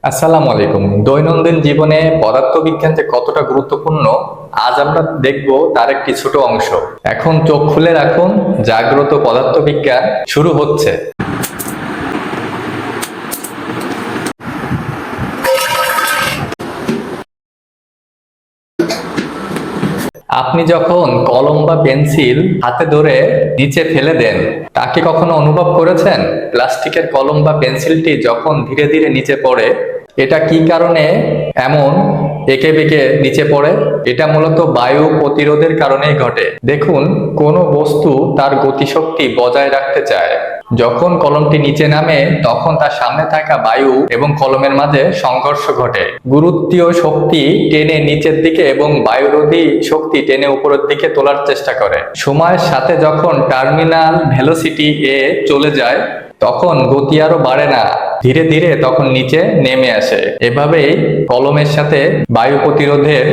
আসসালামু আলাইকুম। দৈনন্দিন জীবনে পদার্থবিজ্ঞান যে কতটা গুরুত্বপূর্ণ আজ আমরা দেখব তার একটি ছোট অংশ। এখন চোখ খুলে রাখুন, জাগ্রত পদার্থবিজ্ঞান শুরু হচ্ছে। আপনি যখন কলম বা পেন্সিল হাতে ধরে নিচে ফেলে দেন, তাকে কখনো অনুভব করেছেন? প্লাস্টিকের কলম বা পেন্সিলটি যখন ধীরে ধীরে নিচে পড়ে, এটা কি কারণে এমন এঁকে বেঁকে নিচে পড়ে? এটা মূলত বায়ু প্রতিরোধের কারণেই ঘটে। দেখুন, কোনো বস্তু তার গতিশক্তি বজায় রাখতে চায়। যখন কলমটি নিচে নামে তখন তার সামনে থাকা বায়ু এবং কলমের মাঝে সংঘর্ষ ঘটে। গুরুত্বীয় শক্তি টেনে নিচের দিকে এবং বায়ুরোধী শক্তি টেনে উপরের দিকে তোলার চেষ্টা করে। সময়ের সাথে যখন টার্মিনাল ভেলোসিটি এ চলে যায় তখন গতি আরো বাড়ে না, ধীরে ধীরে তখন নিচে নেমে আসে। এভাবেই কলমের সাথে বায়ু প্রতিরোধের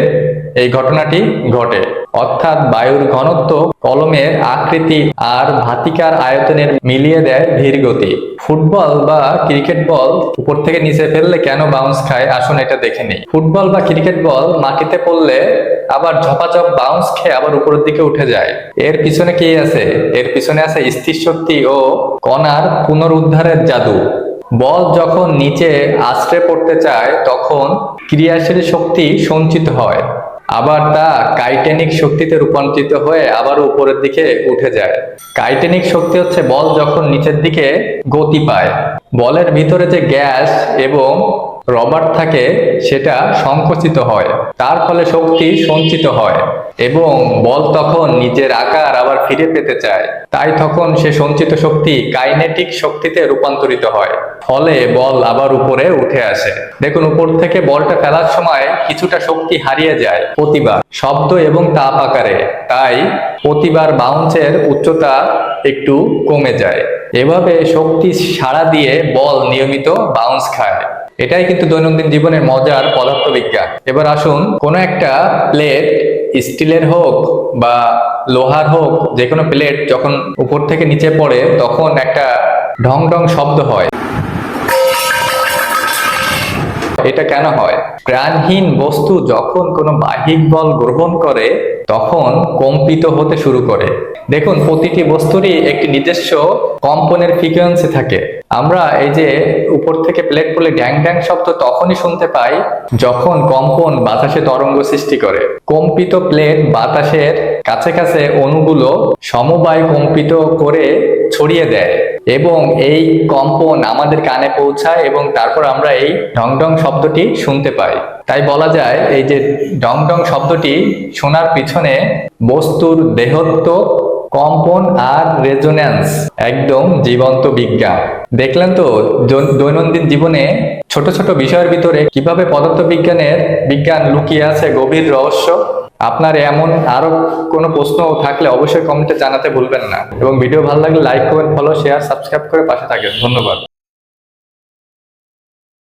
এই ঘটনাটি ঘটে। অর্থাৎ বায়ুর ঘনত্ব কলমের আকৃতি আর ভাতিকার আয়তনের মিলিয়ে দেয় ধীর গতি। ফুটবল বা ক্রিকেট বল উপর থেকে নিচে ফেললে কেন বাউন্স খায়, আসুন এটা দেখে নিই। ফুটবল বা ক্রিকেট বল মাটিতে পড়লে আবার ঝপাঝপ বাউন্স খেয়ে আবার উপরের দিকে উঠে যায়। এর পিছনে কি আছে? এর পিছনে আছে স্থির শক্তি ও কণার পুনরুদ্ধারের জাদু। বল যখন নিচে আছড়ে পড়তে চায় তখন ক্রিয়াশীল শক্তি সঞ্চিত হয়, আবার তা কাইনেটিক শক্তিতে রূপান্তরিত হয়ে আবার উপরের দিকে উঠে যায়। কাইনেটিক শক্তি হচ্ছে বল যখন নিচের দিকে গতি পায়, বলের ভিতরে যে গ্যাস এবং রবার থাকে সেটা সংকুচিত হয়, তার ফলে শক্তি সঞ্চিত হয় এবং বল তখন নিজের আকার আবার ফিরে পেতে চায়। তাই তখন সে সঞ্চিত শক্তি কাইনেটিক শক্তিতে রূপান্তরিত হয়, ফলে বল আবার উপরে উঠে আসে। দেখুন, উপর থেকে বলটা ফেলার সময় কিছুটা শক্তি হারিয়ে যায় প্রতিবার শব্দ এবং তাপ আকারে, তাই প্রতিবার বাউন্সের উচ্চতা একটু কমে যায়। এভাবে শক্তি সাড়া দিয়ে বল নিয়মিত বাউন্স খায়। এটাই কিন্তু দৈনন্দিন জীবনের মজার পদার্থবিজ্ঞান। এবার আসুন, কোনো একটা প্লেট, স্টিলের হোক বা লোহার হোক, যে কোনো প্লেট যখন উপর থেকে নিচে পড়ে তখন একটা ঢং ঢং শব্দ হয়। এটা কেন হয়? প্রাণহীন বস্তু যখন কোনো বাহ্যিক বল গ্রহণ করে তখন কম্পিত হতে শুরু করে। দেখুন, প্রতিটি বস্তুরই একটি নিজস্ব কম্পনের ফ্রিকোয়েন্সি থাকে। আমরা এই যে উপর থেকে প্লেট পড়লে ড্যাং ড্যাং শব্দ তখনই শুনতে পাই যখন কম্পন বাতাসে তরঙ্গ সৃষ্টি করে। কম্পিত প্লেট বাতাসের কাছে কাছে অণুগুলো সমবায় কম্পিত করে ছড়িয়ে দেয় এবং এই কম্পন আমাদের কানে পৌঁছায় এবং তারপর আমরা এই ঢং ঢং শব্দটি শুনতে পাই। তাই বলা যায় এই যে ডং ডং শব্দটি শোনার পিছনে বস্তুর দেহত্ব, কম্পন আর রেজোন্যান্স একদম জীবন্ত বিজ্ঞান। দেখলেন তো দৈনন্দিন জীবনে ছোট ছোট বিষয়ের ভিতরে কিভাবে বিজ্ঞান লুকিয়ে আছে গভীর রহস্য। আপনার এমন আরো কোনো প্রশ্ন থাকলে অবশ্যই কমেন্টে জানাতে ভুলবেন না এবং ভিডিও ভালো লাগলে like, comment, follow, share, subscribe করে পাশে থাকবেন। ধন্যবাদ।